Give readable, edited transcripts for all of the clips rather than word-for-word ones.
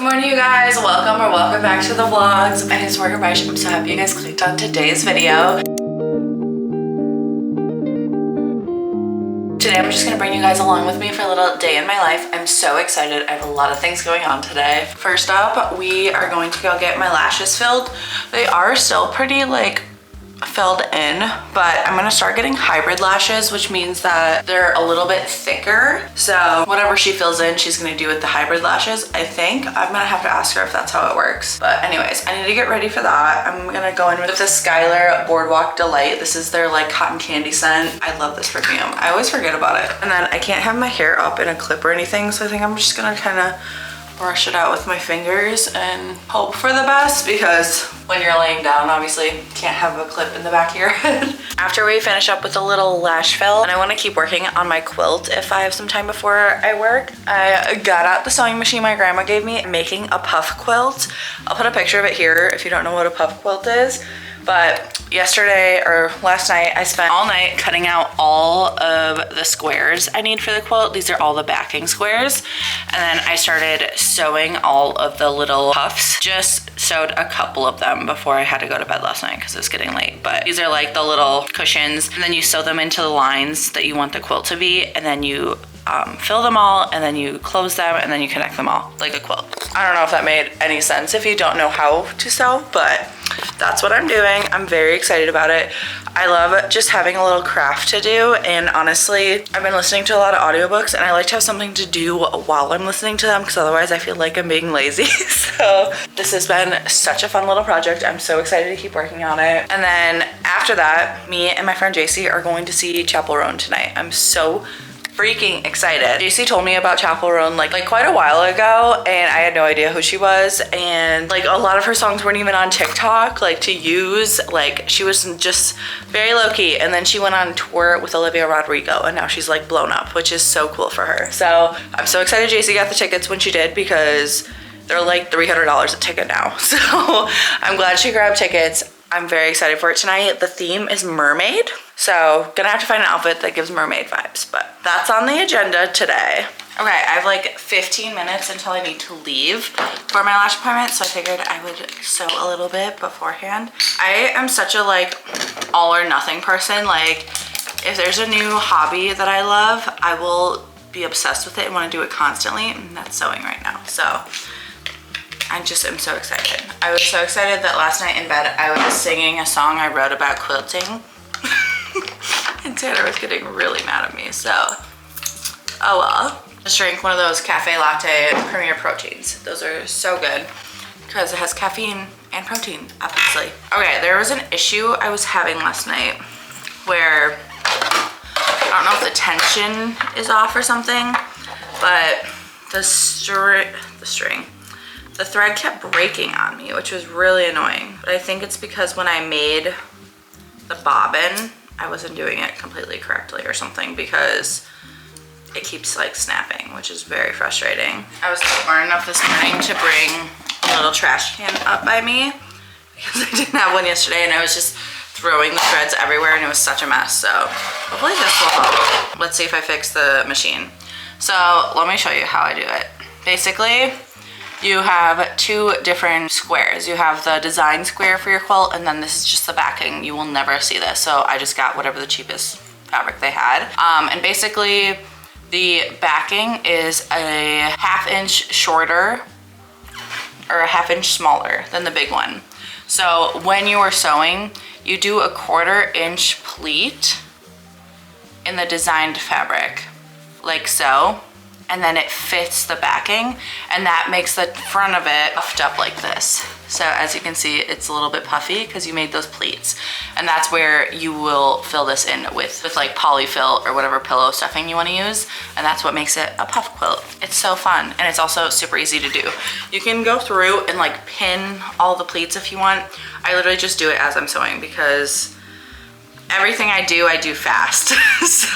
morning, you guys. Welcome back to the vlogs. My name is Morganbreisch. I'm so happy you guys clicked on today's video. Today I'm just gonna bring you guys along with me for a little day in my life. I'm so excited. I have a lot of things going on today. First up, we are going to go get my lashes filled. They are still pretty like filled in, but I'm gonna start getting hybrid lashes, which means that they're a little bit thicker. So whatever she fills in, she's gonna do with the hybrid lashes, I think. I'm gonna have to ask her if that's how it works. But anyways, I need to get ready for that. I'm gonna go in with the Skylar Boardwalk Delight. This is their like cotton candy scent. I love this perfume. I always forget about it. And then I can't have my hair up in a clip or anything, so I think I'm just gonna kind of brush it out with my fingers and hope for the best, because when you're laying down, obviously you can't have a clip in the back of your head. After we finish up with a little lash fill, and I want to keep working on my quilt if I have some time before I work, I got out the sewing machine my grandma gave me, making a puff quilt. I'll put a picture of it here if you don't know what a puff quilt is. But yesterday or last night, I spent all night cutting out all of the squares I need for the quilt. These are all the backing squares. And then I started sewing all of the little puffs. Just sewed a couple of them before I had to go to bed last night because it was getting late. But these are like the little cushions, and then you sew them into the lines that you want the quilt to be, and then you fill them all, and then you close them, and then you connect them all like a quilt. I don't know if that made any sense if you don't know how to sew, but that's what I'm doing. I'm very excited about it. I love just having a little craft to do, and honestly, I've been listening to a lot of audiobooks, and I like to have something to do while I'm listening to them, because otherwise I feel like I'm being lazy. So this has been such a fun little project. I'm so excited to keep working on it. And then after that, me and my friend JC are going to see Chappel Roan tonight. I'm so freaking excited. JC told me about Chappel Roan like quite a while ago, and I had no idea who she was, and like a lot of her songs weren't even on TikTok like to use. Like she was just very low-key, and then she went on tour with Olivia Rodrigo, and now she's like blown up, which is so cool for her. So I'm so excited JC got the tickets when she did, because they're like $300 a ticket now. So I'm glad she grabbed tickets. I'm very excited for it tonight. The theme is mermaid, so gonna have to find an outfit that gives mermaid vibes, but that's on the agenda today. Okay, I have like 15 minutes until I need to leave for my lash appointment, so I figured I would sew a little bit beforehand. I am such a like all or nothing person. Like if there's a new hobby that I love, I will be obsessed with it and want to do it constantly, and that's sewing right now. So I just am so excited. I was so excited that last night in bed I was singing a song I wrote about quilting. And Tanner was getting really mad at me, so oh well. Just drank one of those cafe latte premier proteins. Those are so good because it has caffeine and protein, obviously. Okay, there was an issue I was having last night where I don't know if the tension is off or something, but the thread kept breaking on me, which was really annoying. But I think it's because when I made the bobbin, I wasn't doing it completely correctly or something, because it keeps like snapping, which is very frustrating. I was smart enough this morning to bring a little trash can up by me, because I didn't have one yesterday, and I was just throwing the threads everywhere, and it was such a mess. So hopefully this will help. Let's see if I fix the machine. So let me show you how I do it. Basically, you have two different squares. You have the design square for your quilt, and then this is just the backing. You will never see this, so I just got whatever the cheapest fabric they had. And basically, the backing is a 1/2 inch shorter or a 1/2 inch smaller than the big one. So when you are sewing, you do a 1/4 inch pleat in the designed fabric, like so. And then it fits the backing, and that makes the front of it puffed up like this. So as you can see, it's a little bit puffy because you made those pleats, and that's where you will fill this in with like polyfill or whatever pillow stuffing you want to use, and that's what makes it a puff quilt. It's so fun, and it's also super easy to do. You can go through and like pin all the pleats if you want. I literally just do it as I'm sewing, because everything I do fast. So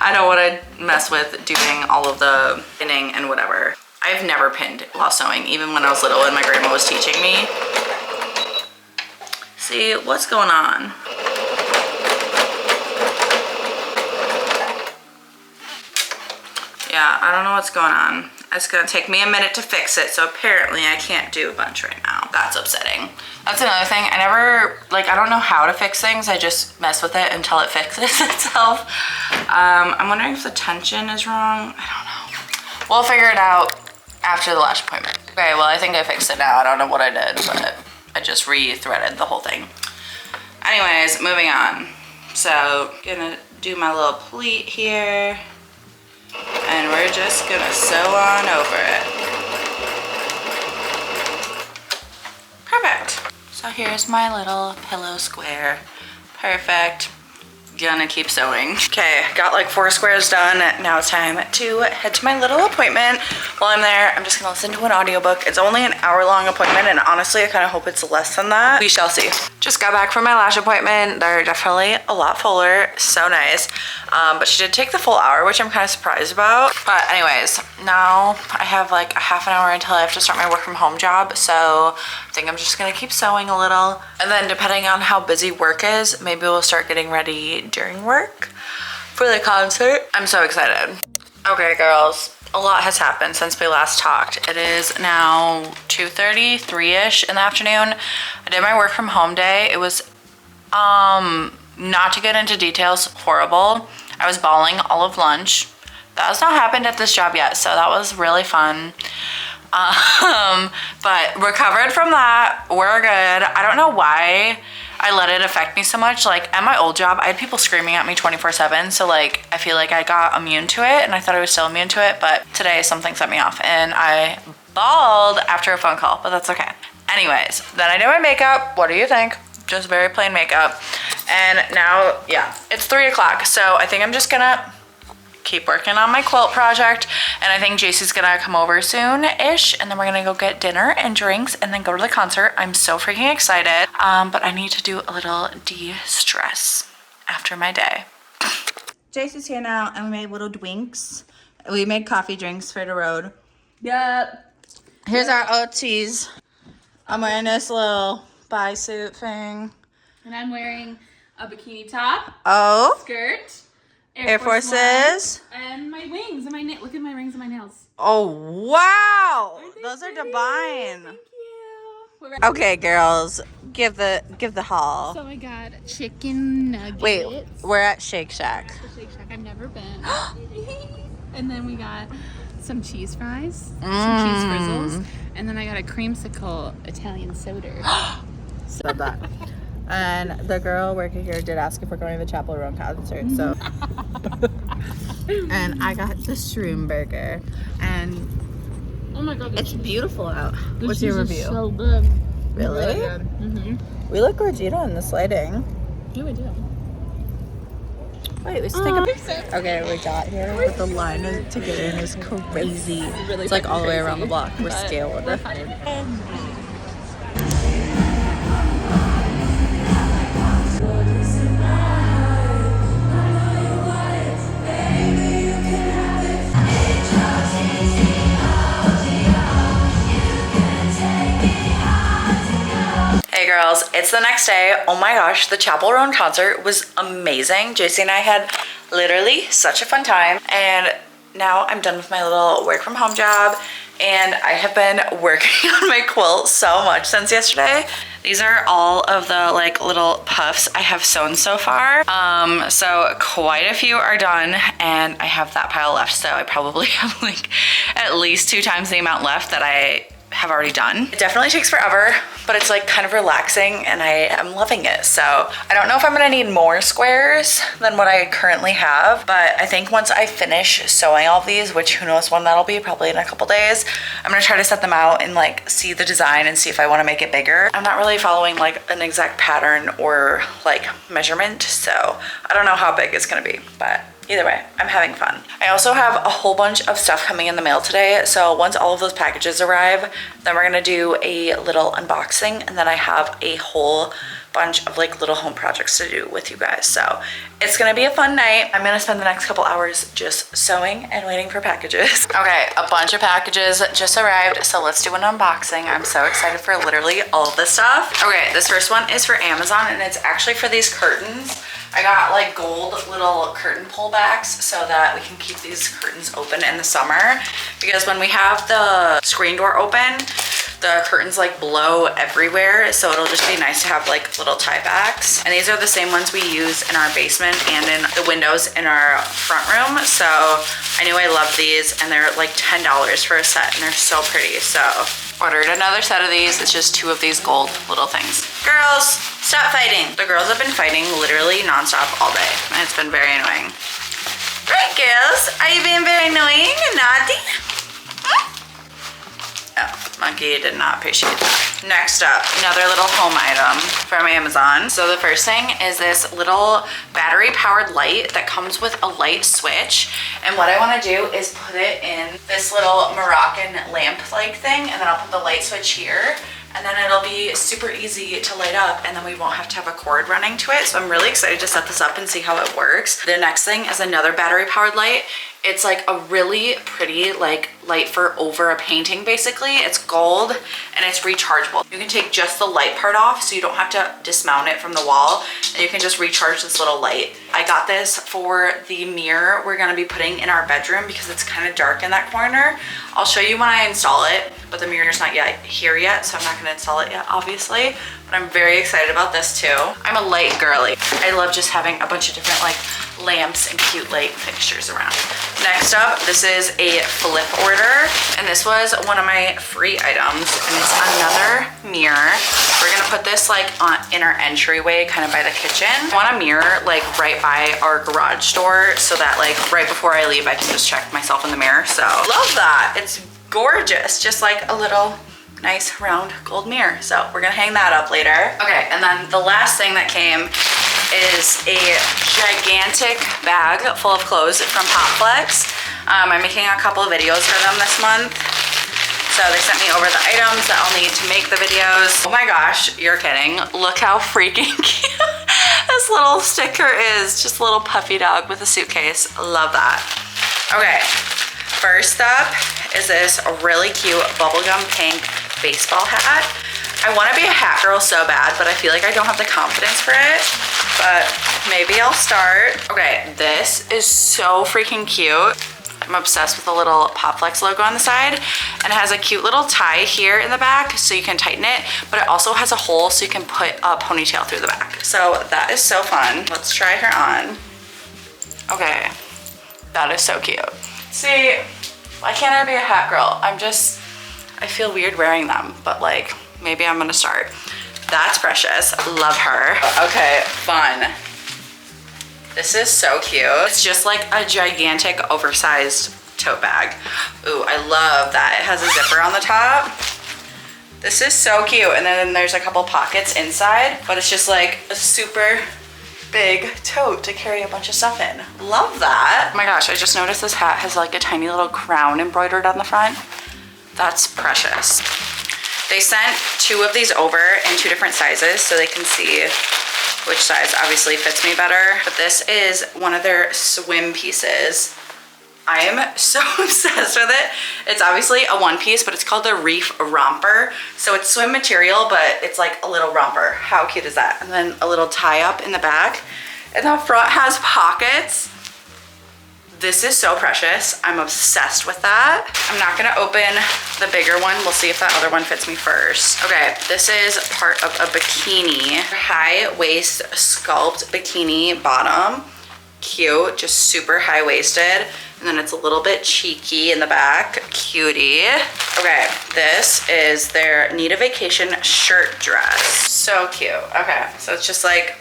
I don't want to mess with doing all of the pinning and whatever. I've never pinned while sewing, even when I was little and my grandma was teaching me. See, what's going on? Yeah, I don't know what's going on. It's gonna take me a minute to fix it, so apparently I can't do a bunch right now. That's upsetting. That's another thing. I never, like, I don't know how to fix things. I just mess with it until it fixes itself. I'm wondering if the tension is wrong. I don't know. We'll figure it out after the lash appointment. Okay, well, I think I fixed it now. I don't know what I did, but I just re-threaded the whole thing. Anyways, moving on. So, gonna do my little pleat here. And we're just gonna sew on over it. Perfect. So here's my little pillow square. Perfect. Gonna keep sewing. Okay, got like 4 squares done. Now it's time to head to my little appointment. While I'm there, I'm just gonna listen to an audiobook. It's only an hour-long appointment, and honestly, I kind of hope it's less than that. We shall see. Just got back from my lash appointment. They're definitely a lot fuller. So nice. But she did take the full hour, which I'm kind of surprised about. But anyways, now I have like a half an hour until I have to start my work from home job. So I think I'm just gonna keep sewing a little. And then depending on how busy work is, maybe we'll start getting ready during work for the concert. I'm so excited. Okay, girls. A lot has happened since we last talked. It is now 2:30, 3-ish in the afternoon. I did my work from home day. It was, not to get into details, horrible. I was bawling all of lunch. That has not happened at this job yet, so that was really fun. But recovered from that, we're good. I don't know why I let it affect me so much. Like at my old job, I had people screaming at me 24/7. So like, I feel like I got immune to it, and I thought I was still immune to it, but today something set me off and I bawled after a phone call, but that's okay. Anyways, then I did my makeup. What do you think? Just very plain makeup. And now, yeah, it's 3 o'clock. So I think I'm just gonna keep working on my quilt project, and I think JC's gonna come over soon-ish, and then we're gonna go get dinner and drinks and then go to the concert. I'm so freaking excited, but I need to do a little de-stress after my day. JC's here now, and we made little drinks. We made coffee drinks for the road. Yep. Here's our OTs. I'm wearing this little bodysuit thing. And I'm wearing a bikini top. Oh. Skirt. Air Forces. And my wings and my nails. Look at my rings and my nails. Oh, wow. Those are pretty? divine. Thank you. Okay, girls, give the haul. So I got chicken nuggets. Wait, we're at Shake Shack. The Shake Shack. I've never been. And then we got some cheese fries, some cheese frizzles, and then I got a creamsicle Italian soda. So that. And the girl working here did ask if we're going to the Chappel Roan concert, so. And I got the shroom burger, and Oh my god, it's beautiful out. the What's your cheese review? is so good. Really? Mm-hmm. We look gorgeous in this lighting. Yeah, we do. Wait, we should take a picture. Okay, we got here, but the line to get in is crazy. It's like all the way around the block. We're scaled. Hey girls, it's the next day. Oh my gosh, the Chappel Roan concert was amazing. JC and I had literally such a fun time, and now I'm done with my little work from home job, and I have been working on my quilt so much since yesterday. These are all of the like little puffs I have sewn so far. So quite a few are done, and I have that pile left, so I probably have like at least 2 times the amount left that I have already done. It definitely takes forever, but it's like kind of relaxing, and I am loving it. So I don't know if I'm gonna need more squares than what I currently have, but I think once I finish sewing all of these, which who knows when that'll be, probably in a couple days, I'm gonna try to set them out and like see the design and see if I want to make it bigger. I'm not really following like an exact pattern or like measurement, so I don't know how big it's gonna be, but either way, I'm having fun. I also have a whole bunch of stuff coming in the mail today. So once all of those packages arrive, then we're gonna do a little unboxing, and then I have a whole bunch of like little home projects to do with you guys. So it's gonna be a fun night. I'm gonna spend the next couple hours just sewing and waiting for packages. Okay, a bunch of packages just arrived, so let's do an unboxing. I'm so excited for literally all of this stuff. Okay, this first one is for Amazon, and it's actually for these curtains. I got like gold little curtain pullbacks so that we can keep these curtains open in the summer, because when we have the screen door open, the curtains like blow everywhere, so it'll just be nice to have like little tie backs. And these are the same ones we use in our basement and in the windows in our front room, so I knew I loved these, and they're like $10 for a set, and they're so pretty. So ordered another set of these. It's just 2 of these gold little things. Girls, stop fighting. The girls have been fighting literally nonstop all day, and it's been very annoying. Right, girls? Are you being very annoying and naughty? Oh, monkey did not appreciate that. Next up, another little home item from Amazon. So the first thing is this little battery powered light that comes with a light switch. And what I want to do is put it in this little Moroccan lamp like thing, and then I'll put the light switch here, and then it'll be super easy to light up, and then we won't have to have a cord running to it. So I'm really excited to set this up and see how it works. The next thing is another battery powered light. It's like a really pretty like light for over a painting basically. It's gold and it's rechargeable. You can take just the light part off, so you don't have to dismount it from the wall, and you can just recharge this little light. I got this for the mirror we're gonna be putting in our bedroom because it's kind of dark in that corner. I'll show you when I install it, but the mirror's not yet here yet, so I'm not gonna install it yet, obviously. But I'm very excited about this too. I'm a light girly. I love just having a bunch of different like lamps and cute light fixtures around. Next up, this is a flip order, and this was one of my free items, and it's another mirror. We're gonna put this like in our entryway, kind of by the kitchen. I want a mirror like right by our garage door, so that like right before I leave, I can just check myself in the mirror. So love that. It's gorgeous, just like a little nice round gold mirror. So we're gonna hang that up later. Okay, and then the last thing that came is a gigantic bag full of clothes from Popflex. I'm making a couple of videos for them this month. So they sent me over the items that I'll need to make the videos. Oh my gosh, you're kidding. Look how freaking cute this little sticker is. Just a little puppy dog with a suitcase. Love that. Okay, first up is this really cute bubblegum pink baseball hat. I want to be a hat girl so bad, but I feel like I don't have the confidence for it, but maybe I'll start. Okay, this is so freaking cute. I'm obsessed with the little Popflex logo on the side, and it has a cute little tie here in the back so you can tighten it, but it also has a hole so you can put a ponytail through the back. So that is so fun. Let's try her on. Okay, that is so cute. See, why can't I be a hat girl? I feel weird wearing them, but like, maybe I'm gonna start. That's precious, love her. Okay, fun. This is so cute. It's just like a gigantic oversized tote bag. Ooh, I love that. It has a zipper on the top. This is so cute. And then there's a couple pockets inside, but it's just like a super big tote to carry a bunch of stuff in. Love that. Oh my gosh, I just noticed this hat has like a tiny little crown embroidered on the front. That's precious. They sent 2 of these over in 2 different sizes so they can see which size obviously fits me better. But this is one of their swim pieces. I am so obsessed with it. It's obviously a one piece, but it's called the Reef Romper. So it's swim material, but it's like a little romper. How cute is that? And then a little tie up in the back. And the front has pockets. This is so precious. I'm obsessed with that. I'm not gonna open the bigger one. We'll see if that other one fits me first. Okay, this is part of a bikini. High waist sculpt bikini bottom. Cute, just super high waisted. And then it's a little bit cheeky in the back. Cutie. Okay, this is their Need a Vacation shirt dress. So cute. Okay, so it's just like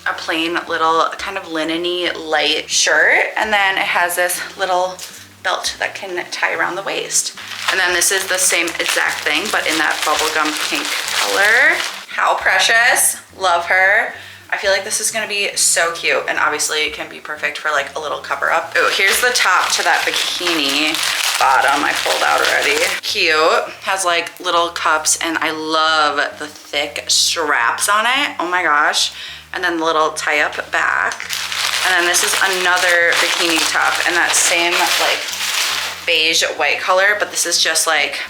a plain little kind of linen-y light shirt, and then it has this little belt that can tie around the waist. And then this is the same exact thing, but in that bubblegum pink color. How precious. Love her. I feel like this is gonna be so cute, and obviously it can be perfect for like a little cover up. Oh, here's the top to that bikini bottom I pulled out already. Cute. Has like little cups, and I love the thick straps on it. Oh my gosh. And then the little tie up back. And then this is another bikini top in that same like beige white color, but this is just like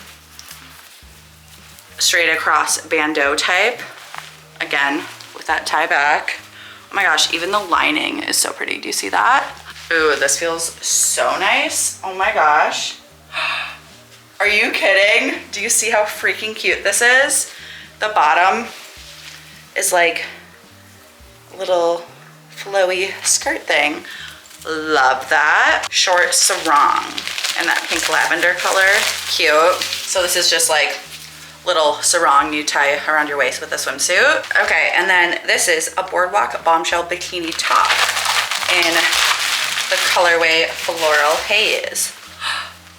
straight across bandeau type. Again, with that tie back. Oh my gosh, even the lining is so pretty. Do you see that? Ooh, this feels so nice. Oh my gosh. Are you kidding? Do you see how freaking cute this is? The bottom is like a little flowy skirt thing. Love that. Short sarong in that pink lavender color. Cute. So this is just like little sarong you tie around your waist with a swimsuit. Okay, and then this is a boardwalk bombshell bikini top in the colorway Floral Haze.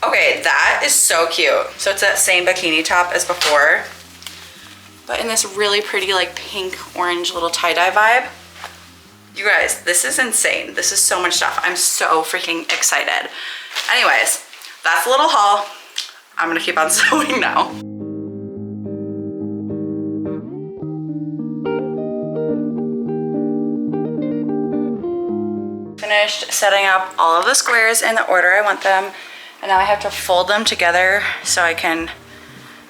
Okay, that is so cute. So it's that same bikini top as before, but in this really pretty like pink orange little tie-dye vibe. You guys, this is insane. This is so much stuff. I'm so freaking excited. Anyways, that's a little haul. I'm gonna keep on sewing now. Finished setting up all of the squares in the order I want them, and now I have to fold them together so I can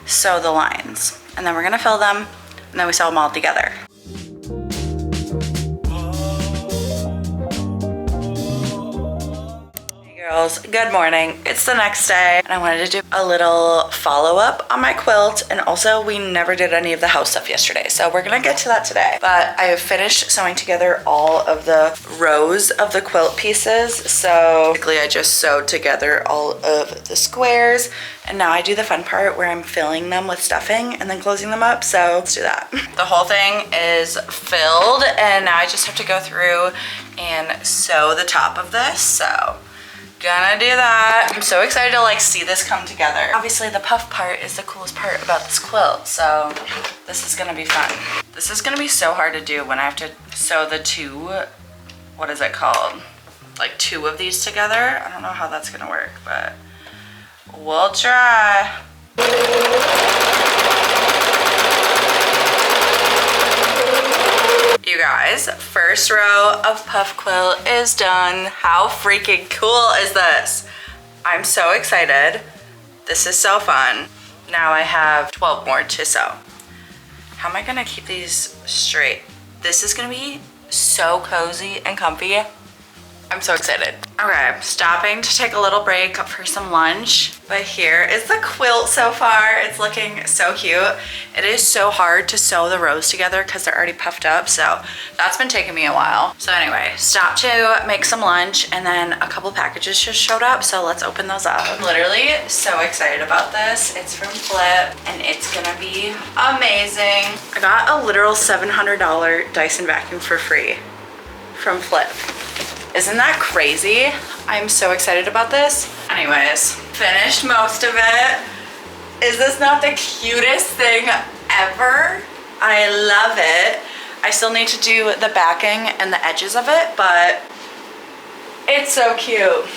sew the lines. And then we're gonna fill them, and then we sew them all together. Girls, good morning. It's the next day and I wanted to do a little follow-up on my quilt, and also we never did any of the house stuff yesterday, so we're gonna get to that today. But I have finished sewing together all of the rows of the quilt pieces, so basically I just sewed together all of the squares, and now I do the fun part where I'm filling them with stuffing and then closing them up, so let's do that. The whole thing is filled and now I just have to go through and sew the top of this, so gonna do that. I'm so excited to like see this come together. Obviously the puff part is the coolest part about this quilt, so this is gonna be fun. This is gonna be so hard to do when I have to sew the two, what is it called? Like two of these together. I don't know how that's gonna work, but we'll try. You guys, first row of puff quilt is done. How freaking cool is this? I'm so excited. This is so fun. Now I have 12 more to sew. How am I gonna keep these straight? This is gonna be so cozy and comfy. I'm so excited. Okay, stopping to take a little break for some lunch. But here is the quilt so far. It's looking so cute. It is so hard to sew the rows together because they're already puffed up, so that's been taking me a while. So anyway, stopped to make some lunch and then a couple packages just showed up, so let's open those up. I'm literally so excited about this. It's from Flip and it's gonna be amazing. I got a literal $700 Dyson vacuum for free from Flip. Isn't that crazy? I'm so excited about this. Anyways, finished most of it. Is this not the cutest thing ever? I love it. I still need to do the backing and the edges of it, but it's so cute.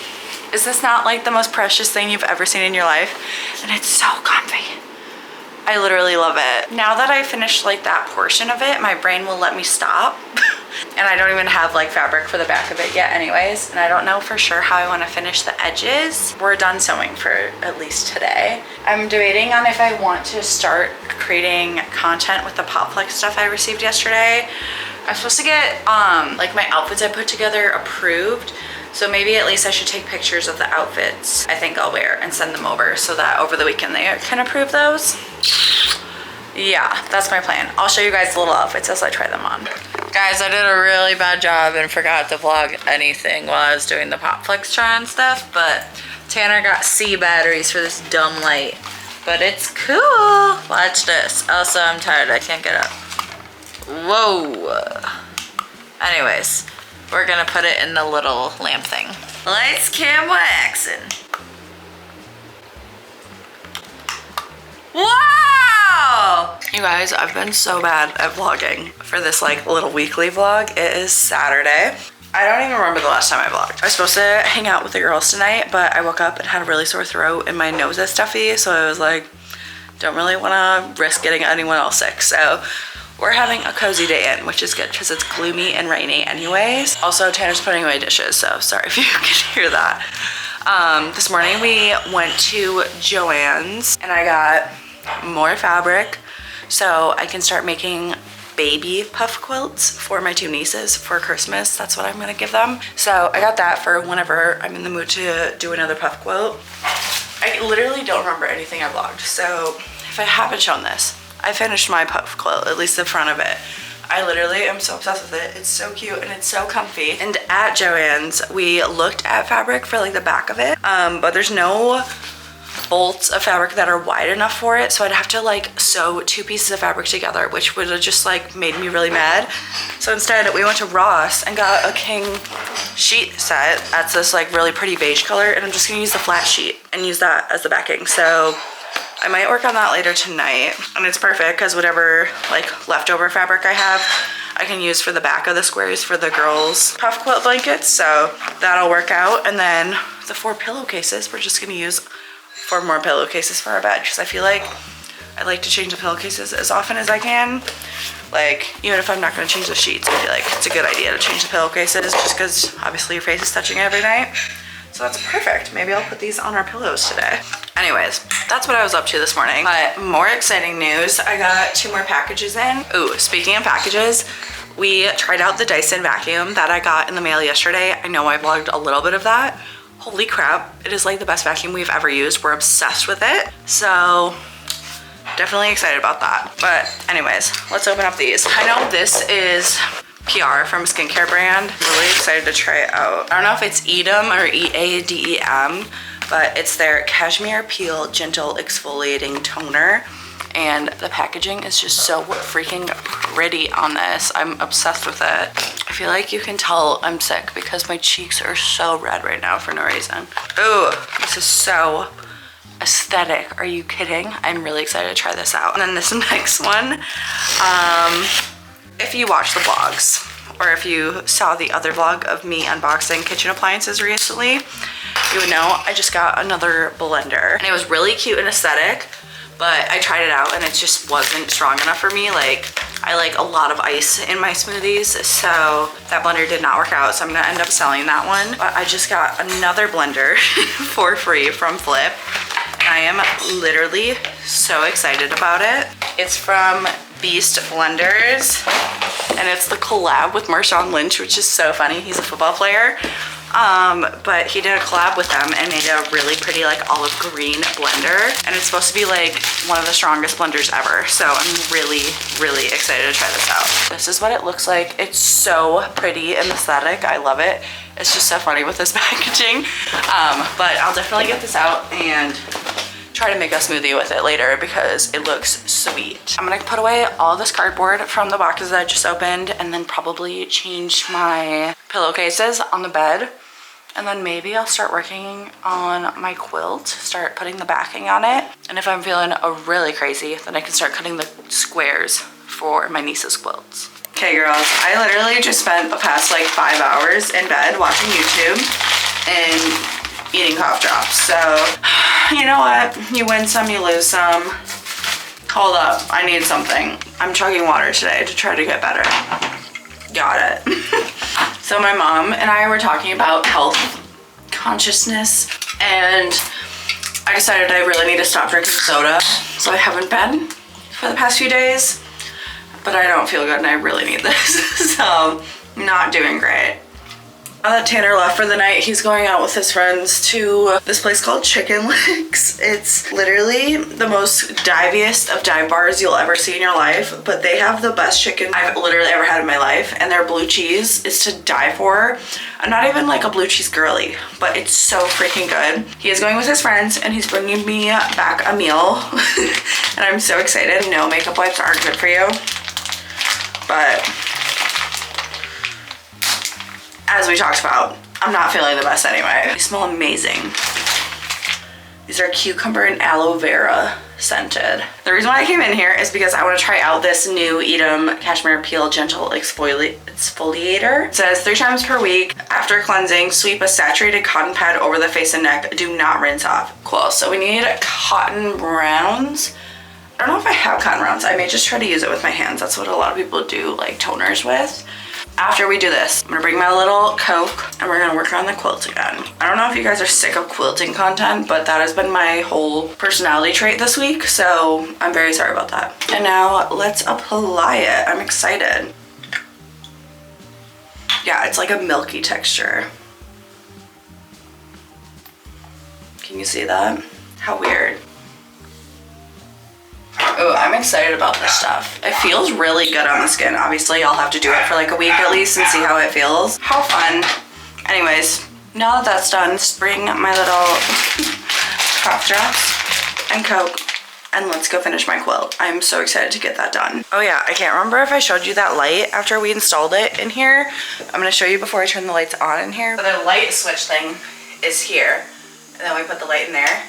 Is this not like the most precious thing you've ever seen in your life? And it's so comfy. I literally love it. Now that I finished like that portion of it, my brain will let me stop. And I don't even have like fabric for the back of it yet anyways. And I don't know for sure how I want to finish the edges. We're done sewing for at least today. I'm debating on if I want to start creating content with the Popflex stuff I received yesterday. I'm supposed to get like my outfits I put together approved. So maybe at least I should take pictures of the outfits I think I'll wear and send them over so that over the weekend they can approve those. Yeah, that's my plan. I'll show you guys the little outfits as I try them on. Guys, I did a really bad job and forgot to vlog anything while I was doing the Popflex try on stuff, but Tanner got C batteries for this dumb light. But it's cool. Watch this. Also, I'm tired. I can't get up. Whoa. Anyways, we're gonna put it in the little lamp thing. Lights, camera, action. Wow! You guys, I've been so bad at vlogging for this like little weekly vlog. It is Saturday. I don't even remember the last time I vlogged. I was supposed to hang out with the girls tonight, but I woke up and had a really sore throat and my nose is stuffy, so I was like, don't really want to risk getting anyone else sick. So we're having a cozy day in, which is good because it's gloomy and rainy anyways. Also, Tanner's putting away dishes, so sorry if you can hear that. This morning we went to Joann's and I got more fabric so I can start making baby puff quilts for my 2 nieces for Christmas. That's what I'm gonna give them. So I got that for whenever I'm in the mood to do another puff quilt. I literally don't remember anything I vlogged, so if I haven't shown this, I finished my puff quilt, at least the front of it. I literally am so obsessed with it. It's so cute and it's so comfy. And at Joann's, we looked at fabric for like the back of it, but there's no bolts of fabric that are wide enough for it, so I'd have to like sew 2 pieces of fabric together, which would have just like made me really mad. So instead we went to Ross and got a king sheet set. That's this like really pretty beige color, and I'm just gonna use the flat sheet and use that as the backing. So I might work on that later tonight, and it's perfect because whatever like leftover fabric I have, I can use for the back of the squares for the girls' puff quilt blankets, so that'll work out. And then the 4 pillowcases, we're just gonna use 4 more pillowcases for our bed, because I feel like I like to change the pillowcases as often as I can. Like, even if I'm not gonna change the sheets, I feel like it's a good idea to change the pillowcases, just because obviously your face is touching it every night. So that's perfect. Maybe I'll put these on our pillows today. Anyways, that's what I was up to this morning. But more exciting news, I got 2 more packages in. Ooh, speaking of packages, we tried out the Dyson vacuum that I got in the mail yesterday. I know I vlogged a little bit of that. Holy crap, it is like the best vacuum we've ever used. We're obsessed with it. So definitely excited about that. But anyways, let's open up these. I know this is PR from a skincare brand. I'm really excited to try it out. I don't know if it's Edem or EADEM, but it's their Cashmere Peel Gentle Exfoliating Toner. And the packaging is just so freaking pretty on this. I'm obsessed with it. I feel like you can tell I'm sick because my cheeks are so red right now for no reason. Ooh, this is so aesthetic. Are you kidding? I'm really excited to try this out. And then this next one, if you watch the vlogs, or if you saw the other vlog of me unboxing kitchen appliances recently, you would know I just got another blender. And it was really cute and aesthetic, but I tried it out and it just wasn't strong enough for me. Like, I like a lot of ice in my smoothies, so that blender did not work out, so I'm gonna end up selling that one. But I just got another blender for free from Flip, and I am literally so excited about it. It's from Beast Blenders, and it's the collab with Marshawn Lynch, which is so funny. He's a football player. But he did a collab with them and made a really pretty like olive green blender, and it's supposed to be like one of the strongest blenders ever. So I'm really, really excited to try this out. This is what it looks like. It's so pretty and aesthetic. I love it. It's just so funny with this packaging. But I'll definitely get this out and try to make a smoothie with it later because it looks sweet. I'm gonna put away all this cardboard from the boxes that I just opened, and then probably change my pillowcases on the bed. And then maybe I'll start working on my quilt, start putting the backing on it. And if I'm feeling really crazy, then I can start cutting the squares for my niece's quilts. Okay girls, I literally just spent the past like 5 hours in bed watching YouTube and eating cough drops. So you know what? You win some, you lose some. Hold up, I need something. I'm chugging water today to try to get better. Got it. So my mom and I were talking about health consciousness, and I decided I really need to stop drinking soda. So I haven't been for the past few days, but I don't feel good and I really need this. So not doing great. Now that Tanner left for the night, he's going out with his friends to this place called Chicken Licks. It's literally the most diviest of dive bars you'll ever see in your life, but they have the best chicken I've literally ever had in my life, and their blue cheese is to die for. I'm not even like a blue cheese girly, but it's so freaking good. He is going with his friends and he's bringing me back a meal and I'm so excited. No, makeup wipes aren't good for you, but as we talked about, I'm not feeling the best anyway. They smell amazing. These are cucumber and aloe vera scented. The reason why I came in here is because I want to try out this new Edem Cashmere Peel Gentle Exfoliator. It says 3 times per week. After cleansing, sweep a saturated cotton pad over the face and neck. Do not rinse off. Cool, so we need cotton rounds. I don't know if I have cotton rounds. I may just try to use it with my hands. That's what a lot of people do like toners with. After we do this, I'm gonna bring my little Coke and we're gonna work on the quilt again. I don't know if you guys are sick of quilting content, but that has been my whole personality trait this week, so I'm very sorry about that. And now let's apply it. I'm excited. Yeah, it's like a milky texture. Can you see that? How weird. Oh, I'm excited about this stuff. It feels really good on the skin. Obviously, I'll have to do it for like a week at least and see how it feels. How fun. Anyways, now that that's done, just bring my little cough drops and Coke and let's go finish my quilt. I'm so excited to get that done. Oh yeah, I can't remember if I showed you that light after we installed it in here. I'm gonna show you before I turn the lights on in here. So the light switch thing is here. And then we put the light in there.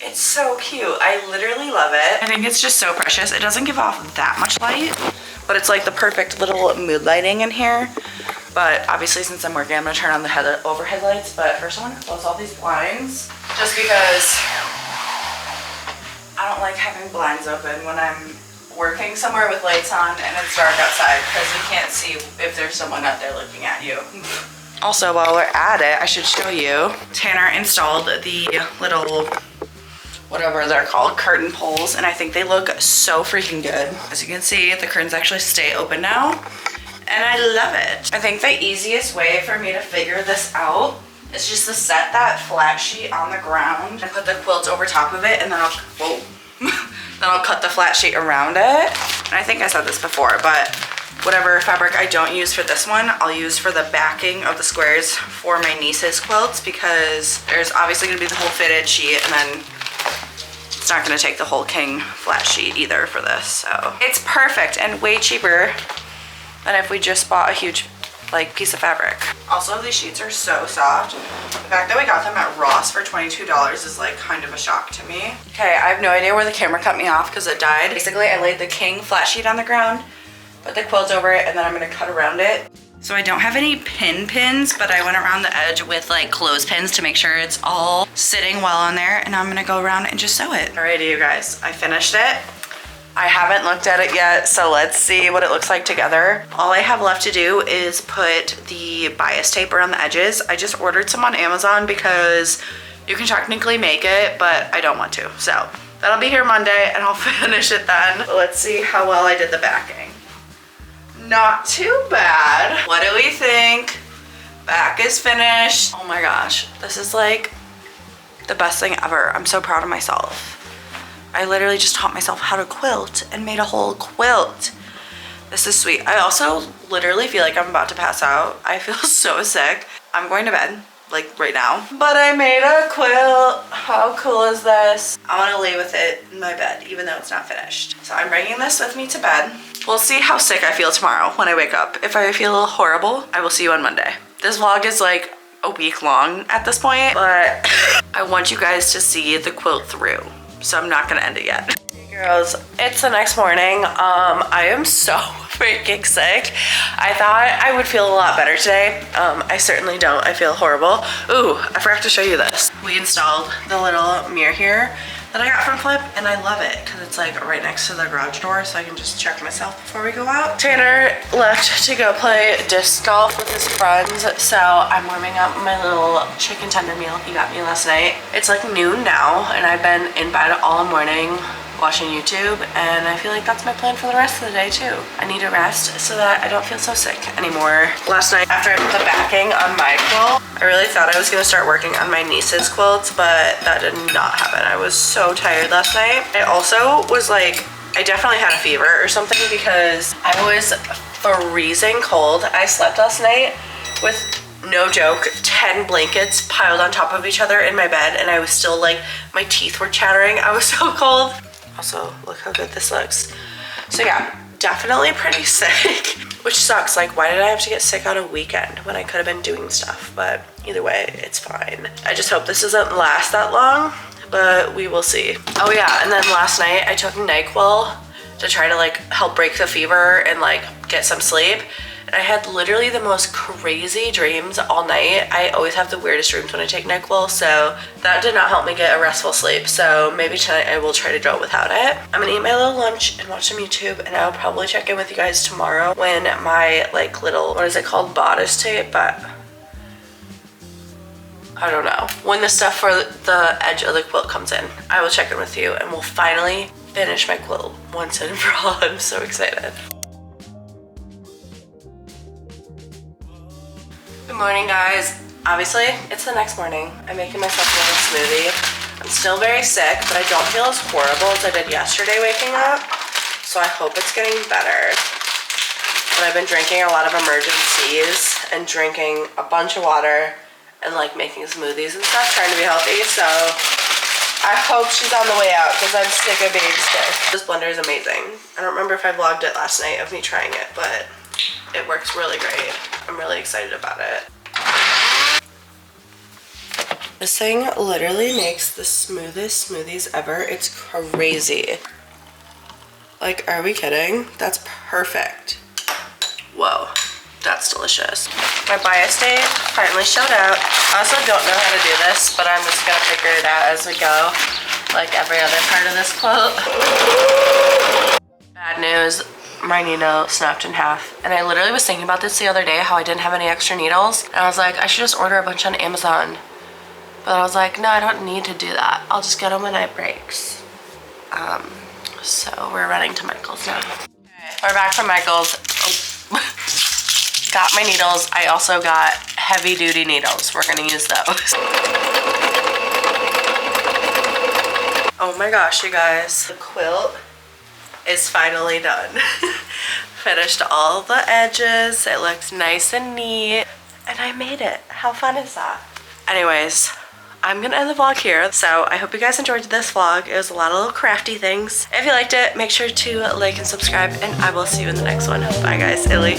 It's so cute. I literally love it. I think it's just so precious. It doesn't give off that much light, but it's like the perfect little mood lighting in here. But obviously since I'm working, I'm gonna turn on the overhead lights. But first I want to close all these blinds just because I don't like having blinds open when I'm working somewhere with lights on and it's dark outside because you can't see if there's someone out there looking at you. Also, while we're at it, I should show you. Tanner installed the little, whatever they're called, curtain poles, and I think they look so freaking good. As you can see, the curtains actually stay open now, and I love it. I think the easiest way for me to figure this out is just to set that flat sheet on the ground and put the quilt over top of it, and then I'll cut the flat sheet around it. And I think I said this before, but whatever fabric I don't use for this one, I'll use for the backing of the squares for my niece's quilts because there's obviously gonna be the whole fitted sheet and then it's not gonna take the whole king flat sheet either for this. So it's perfect and way cheaper than if we just bought a huge like piece of fabric. Also, these sheets are so soft. The fact that we got them at Ross for $22 is like kind of a shock to me. Okay, I have no idea where the camera cut me off because it died. Basically, I laid the king flat sheet on the ground, put the quilt over it, and then I'm gonna cut around it. So I don't have any pins, but I went around the edge with like clothespins to make sure it's all sitting well on there, and I'm gonna go around and just sew it. Alrighty, you guys, I finished it. I haven't looked at it yet, so let's see what it looks like together. All I have left to do is put the bias tape around the edges. I just ordered some on Amazon because you can technically make it, but I don't want to. So that'll be here Monday and I'll finish it then. But let's see how well I did the backing. Not too bad. What do we think? Back is finished. Oh my gosh, this is like the best thing ever. I'm so proud of myself. I literally just taught myself how to quilt and made a whole quilt. This is sweet. I also literally feel like I'm about to pass out. I feel so sick. I'm going to bed, like right now. But I made a quilt. How cool is this? I want to lay with it in my bed, even though it's not finished. So I'm bringing this with me to bed. We'll see how sick I feel tomorrow when I wake up. If I feel horrible, I will see you on Monday. This vlog is like a week long at this point, but I want you guys to see the quilt through. So I'm not gonna end it yet. Hey girls, it's the next morning. I am so freaking sick. I thought I would feel a lot better today. I certainly don't. I feel horrible. Ooh, I forgot to show you this. We installed the little mirror here that I got from Flip, and I love it because it's like right next to the garage door, so I can just check myself before we go out. Tanner left to go play disc golf with his friends, so I'm warming up my little chicken tender meal he got me last night. It's like noon now, and I've been in bed all morning watching YouTube, and I feel like that's my plan for the rest of the day too. I need to rest so that I don't feel so sick anymore. Last night, after I put the backing on my quilt, I really thought I was gonna start working on my niece's quilts, but that did not happen. I was so tired last night. I also was like, I definitely had a fever or something because I was freezing cold. I slept last night with, no joke, 10 blankets piled on top of each other in my bed, and I was still like, my teeth were chattering. I was so cold. Also, look how good this looks. So yeah, definitely pretty sick, which sucks. Like, why did I have to get sick on a weekend when I could have been doing stuff? But either way, it's fine. I just hope this doesn't last that long, but we will see. Oh yeah, and then last night I took NyQuil to try to like help break the fever and like get some sleep. And I had literally the most crazy dreams all night. I always have the weirdest dreams when I take NyQuil, so that did not help me get a restful sleep. So maybe tonight I will try to do it without it. I'm gonna eat my little lunch and watch some YouTube, and I'll probably check in with you guys tomorrow when my like little, what is it called, bodice tape, but I don't know. When the stuff for the edge of the quilt comes in, I will check in with you and we'll finally finish my quilt once and for all. I'm so excited. Good morning, guys. Obviously, it's the next morning. I'm making myself a little smoothie. I'm still very sick, but I don't feel as horrible as I did yesterday waking up. So I hope it's getting better. But I've been drinking a lot of emergencies and drinking a bunch of water and like making smoothies and stuff, trying to be healthy. So I hope she's on the way out because I'm sick of being sick. This blender is amazing. I don't remember if I vlogged it last night of me trying it, but it works really great. I'm really excited about it. This thing literally makes the smoothest smoothies ever. It's crazy. Like, are we kidding? That's perfect. Whoa, that's delicious. My bias date finally showed up. I also don't know how to do this, but I'm just gonna figure it out as we go, like every other part of this quilt. Bad news, my needle snapped in half. And I literally was thinking about this the other day, how I didn't have any extra needles. And I was like, I should just order a bunch on Amazon. But I was like, no, I don't need to do that. I'll just get them when it breaks. So we're running to Michael's now. Okay, we're back from Michael's. Oh. Got my needles. I also got heavy duty needles. We're gonna use those. Oh my gosh, you guys. The quilt is finally done. Finished all the edges. It looks nice and neat. And I made it. How fun is that? Anyways, I'm gonna end the vlog here. So I hope you guys enjoyed this vlog. It was a lot of little crafty things. If you liked it, make sure to like and subscribe, and I will see you in the next one. Bye guys, Hiiii.